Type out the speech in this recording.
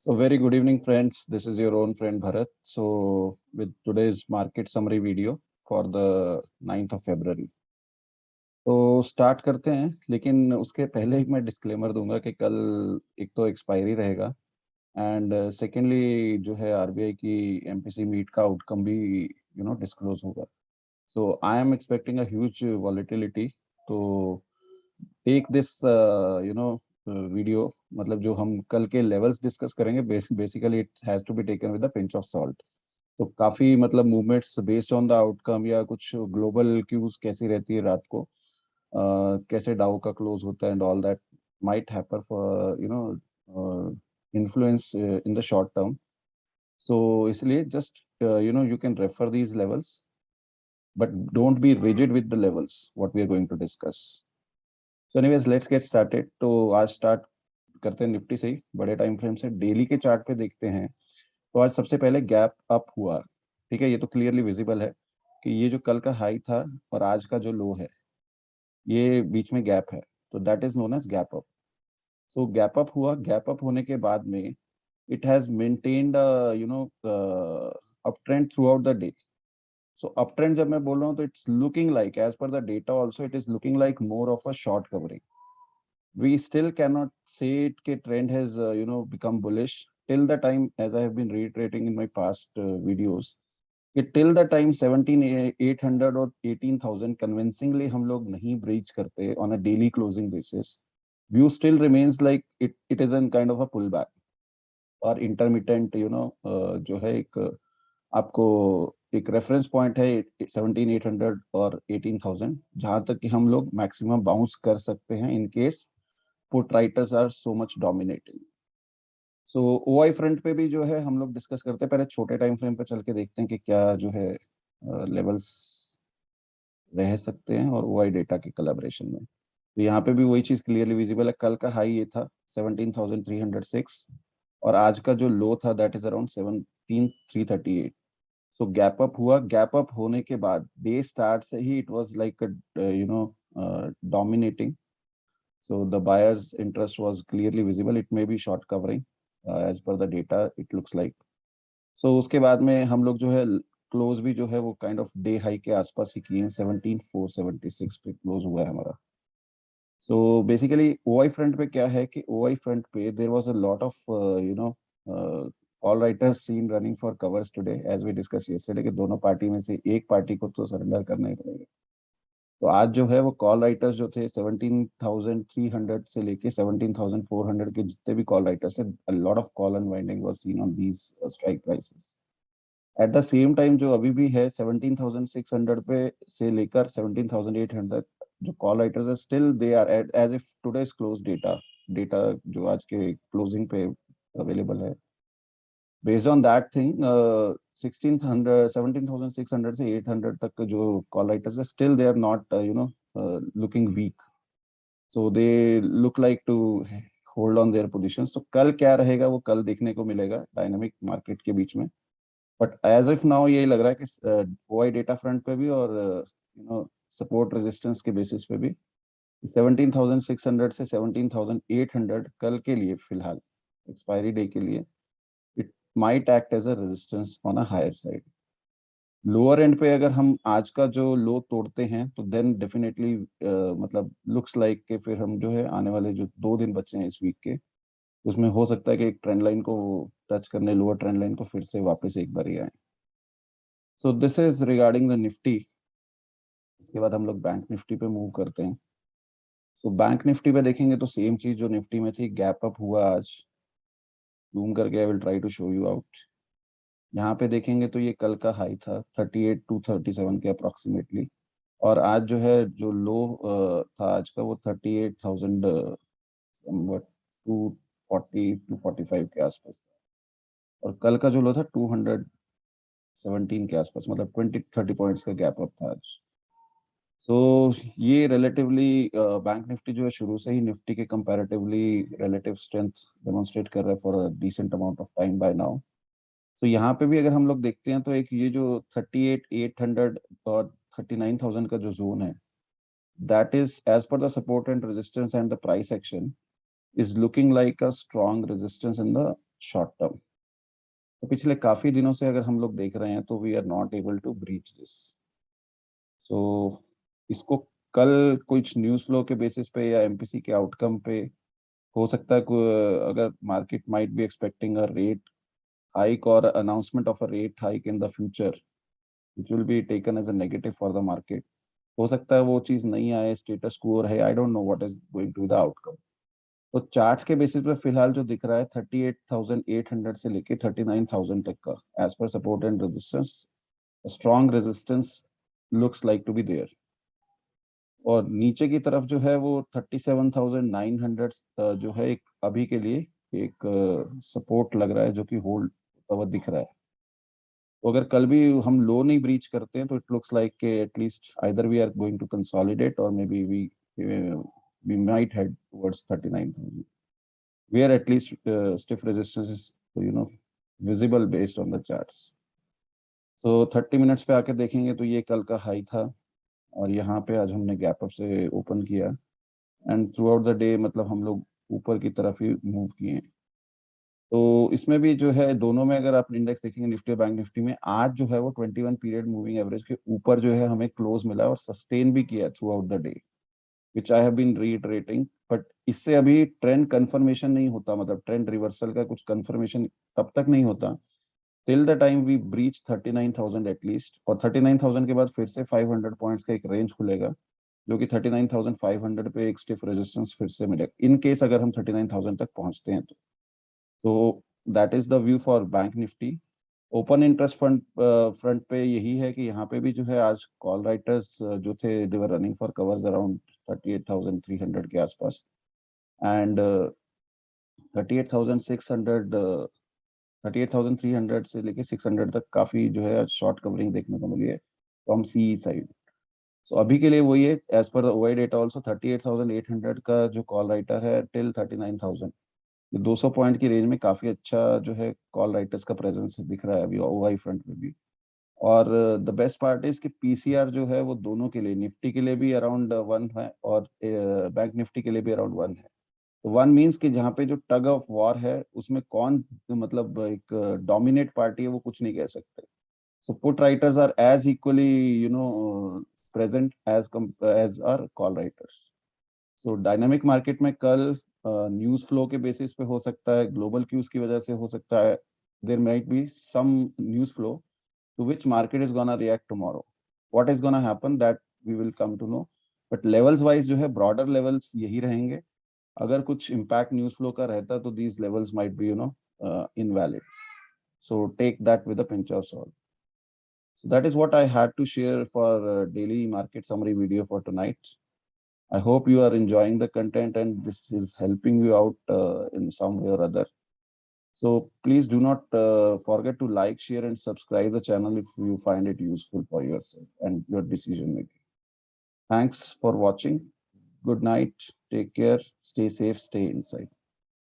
So very good evening, friends. This is your own friend Bharat. So with today's market summary video for the 9th of February. तो start करते हैं, लेकिन उसके पहले एक मैं डिस्क्लेमर दूंगा कि कल एक तो एक्सपायरी रहेगा एंड सेकेंडली जो है आरबीआई की एमपीसी मीट का आउटकम भी डिस्क्लोज होगा. So I am expecting a huge volatility. तो टेक दिस वीडियो, मतलब जो हम कल के लेवल्स डिस्कस करेंगे, basically it has to be taken with a pinch of salt. तो काफी मतलब movements based on the outcome या कुछ ग्लोबल क्यूज कैसी रहती है रात को, कैसे डाउ का क्लोज होता है and all that might hamper for influence in the short term. So इसलिए just you can refer these levels, but don't be rigid with the levels what we are going to discuss. So anyways let's get started. तो आज start करते हैं Nifty से ही, बड़े time frame से. Daily के चार्ट पे देखते हैं तो आज सबसे पहले गैप अप हुआ. ठीक है, ये तो क्लियरली विजिबल है कि ये जो कल का हाई था और आज का जो लो है, ये बीच में गैप है. तो that is known as gap up. So gap up हुआ. गैप अप होने के बाद में it has maintained up trend throughout the day. So up trend जब मैं बोल रहा हूँ तो it's looking like, as per the data also, it is looking like more of a short covering. We still cannot say it ke trend has become bullish till the time, as I have been reiterating in my past videos, कि till the time 17,800 और 18,000 convincingly हम लोग नहीं breach करते on a daily closing basis, view still remains like it is a kind of a pullback और intermittent, जो है एक आपको एक रेफरेंस पॉइंट है 17,800 और 18,000, जहां तक कि हम लोग मैक्सिमम बाउंस कर सकते हैं in case put writers are so much dominating. So OI front पे भी जो है हम लोग डिस्कस करते हैं. पहले छोटे टाइम फ्रेम पे चल के देखते हैं कि क्या जो है लेवल्स रह सकते हैं और ओआई डेटा के कोलैबोरेशन में. तो यहाँ पे भी वही चीज क्लियरली विजिबल है. कल का हाई ये था 17,306 और आज का जो लो था that is around 17,338. So gap up हुआ. गैप अप होने के बाद डे स्टार्ट से ही it was like dominating. So the buyer's interest was clearly visible. It may be short covering as per the data it looks like. So उसके बाद में हम लोग जो है क्लोज भी जो है वो काइंड ऑफ डे हाई के आसपास ही किए हैं. 17,476 पे क्लोज हुआ है हमारा. सो बेसिकली ओआई फ्रंट पे क्या है कि ओआई फ्रंट पे there was a lot of all writers seen running for covers today, as we discuss yesterday, कि दोनों पार्टी में से एक पार्टी को तो सरेंडर करना ही पड़ेगा. तो आज जो है वो कॉल राइटर्स जो थे 17,300 से लेके 17,400 के जितने भी कॉल राइटर्स थे, a lot of call unwinding was seen on these strike prices. At the same time जो अभी भी है 17,600 पे से लेकर 17,800 तक जो कॉल राइटर्स है, still they are at as if today's close data data जो आज के क्लोजिंग पे अवेलेबल है. बेस्ड ऑन दैट थिंग 1600 17,600 से 800 तक के जो कॉल राइटर्स है, still they are not looking weak. So they look like to hold on their positions. तो कल क्या रहेगा वो कल देखने को मिलेगा डायनामिक मार्केट के बीच में. बट एज इफ नाउ यही लग रहा है कि ओआई डेटा फ्रंट पे भी और सपोर्ट रेजिस्टेंस के बेसिस पे भी 17,600 से 17,800 कल के लिए फिलहाल एक्सपायरी डे के लिए it might act as a resistance on a higher side. Lower end पे अगर हम आज का जो लो तोड़ते हैं तो देन डेफिनेटली मतलब लुक्स लाइक के फिर हम जो है आने वाले जो 2 दिन बचे हैं इस वीक के, उसमें हो सकता है कि एक ट्रेंड लाइन को टच करने, लोअर ट्रेंड लाइन को फिर से वापस एक बार ही आए. So this is regarding the Nifty. इसके बाद हम लोग बैंक निफ्टी पे मूव करते हैं. तो बैंक निफ्टी पे देखेंगे तो सेम चीज जो निफ्टी में थी, गैप अप हुआ आज. जूम करके I will try to show you out. यहाँ पे देखेंगे तो ये कल का हाई था 38,237 के अप्रोक्सीमेटली, और आज जो है जो लो था आज का वो 38,000 240 245 के आसपास था. और कल का जो लो था 217 के आसपास, मतलब 20-30 पॉइंट्स का गैप अप था आज. सो ये रिलेटिवली बैंक निफ्टी जो है शुरू से ही निफ्टी के कंपैरेटिवली रिलेटिव स्ट्रेंथ डेमोन्स्ट्रेट कर रहा है for a decent amount of time by now. तो यहाँ पे भी अगर हम लोग देखते हैं तो एक ये जो 38,800 और 39,000 का जो जोन है, that is as per the support and resistance and the price action is looking like a strong resistance in the short term. तो पिछले काफी दिनों से अगर हम लोग देख रहे हैं तो we are not able to breach this. So इसको कल कुछ न्यूज़ फ्लो के बेसिस पे या एमपीसी के आउटकम पे हो सकता है अगर market might be expecting a rate hike और announcement of a rate hike in the future which will be taken as a negative for the market. हो सकता है वो चीज नहीं आए, स्टेटस क्वो है, I don't know what is going to the outcome. तो चार्ट्स के बेसिस पे फिलहाल जो दिख रहा है 38,800 से लेके 39,000 तक का as per support and resistance, strong resistance looks like to be there. और नीचे की तरफ जो है वो 37,900 जो है एक अभी के लिए एक सपोर्ट लग रहा है जो कि होल्ड होता हुआ दिख रहा है। तो अगर कल भी हम लो नहीं ब्रीच करते हैं तो इट लुक्स लाइक के at least either we are going to consolidate और maybe we might head towards 39,000 where at least stiff resistance is visible based on the charts. So 30 minutes पे आके देखेंगे तो ये कल का हाई था और यहाँ पे आज हमने गैप अप से ओपन किया and through out the day मतलब हम लोग ऊपर की तरफ ही मूव किए। तो इसमें भी जो है दोनों में अगर आप इंडेक्स देखेंगे निफ्टी और बैंक निफ्टी में आज जो है वो 21 पीरियड मूविंग एवरेज के ऊपर जो है हमें क्लोज मिला और सस्टेन भी किया throughout the day which I have been reiterating. But इससे अभी ट्रेंड कंफर्मेशन नहीं होता, मतलब ट्रेंड रिवर्सल का कुछ कंफर्मेशन तब तक नहीं होता till the time we breach 39,000 at least. और 39,000 के बाद फिर से 500 पॉइंट्स का एक रेंज खुलेगा जो कि 39,500 पे एक स्टिफ रेजिस्टेंस फिर से मिलेगा इन केस अगर हम 39,000 तक पहुंचते हैं तो that is the view for bank Nifty. Open interest fund front पे यही है कि यहाँ पे भी जो है आज कॉल राइटर्स जो थे they were running for covers around 38,300 के आसपास एंड 38,600 38,300 से लेके 600 तक काफी जो है शॉर्ट कवरिंग देखने को मिली है फ्रॉम सी साइड। सो अभी के लिए वही है as per the OI data also 38,800 का जो कॉल राइटर है टिल 39,000, 200 पॉइंट की रेंज में काफी अच्छा जो है कॉल राइटर्स का प्रेजेंस दिख रहा है अभी ओआई फ्रंट में भी। और द बेस्ट पार्ट इज कि पीसीआर जो है वो दोनों के लिए निफ्टी के लिए भी अराउंड 1 है और बैंक निफ्टी के लिए भी अराउंड 1 है। तो 1 मीन्स कि जहाँ पे जो टग ऑफ वॉर है उसमें कौन मतलब एक डोमिनेट पार्टी है वो कुछ नहीं कह सकते। So put writers are as equally present as are call writers. So dynamic market में कल न्यूज फ्लो के बेसिस पे हो सकता है, ग्लोबल क्यूज की वजह से हो सकता है, there might be some news flow to which market is gonna react tomorrow. What is gonna happen that we will come to know. But levels wise जो है ब्रॉडर लेवल्स यही रहेंगे। अगर कुछ इम्पैक्ट न्यूज फ्लो का रहता तो these levels might be invalid, so take that with a pinch of salt. So that is what I had to share for daily market summary video for tonight. I hope you are enjoying the content and this is helping you out in some way or other. So please do not forget to like, share and subscribe the channel if you find it useful for yourself and your decision making. Thanks for watching. Good night. Take care. Stay safe. Stay inside.